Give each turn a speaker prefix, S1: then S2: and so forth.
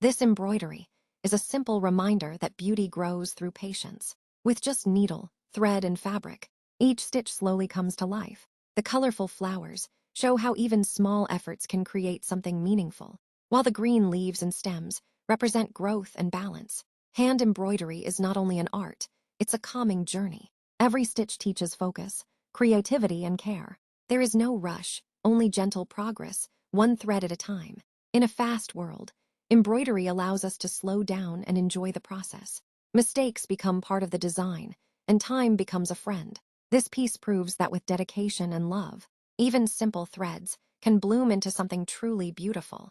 S1: This embroidery is a simple reminder that beauty grows through patience. With just needle, thread, and fabric, each stitch slowly comes to life. The colorful flowers show how even small efforts can create something meaningful, while the green leaves and stems represent growth and balance. Hand embroidery is not only an art, it's a calming journey. Every stitch teaches focus, creativity, and care. There is no rush, only gentle progress, one thread at a time. In a fast world, embroidery allows us to slow down and enjoy the process. Mistakes become part of the design, and time becomes a friend. This piece proves that with dedication and love, even simple threads can bloom into something truly beautiful.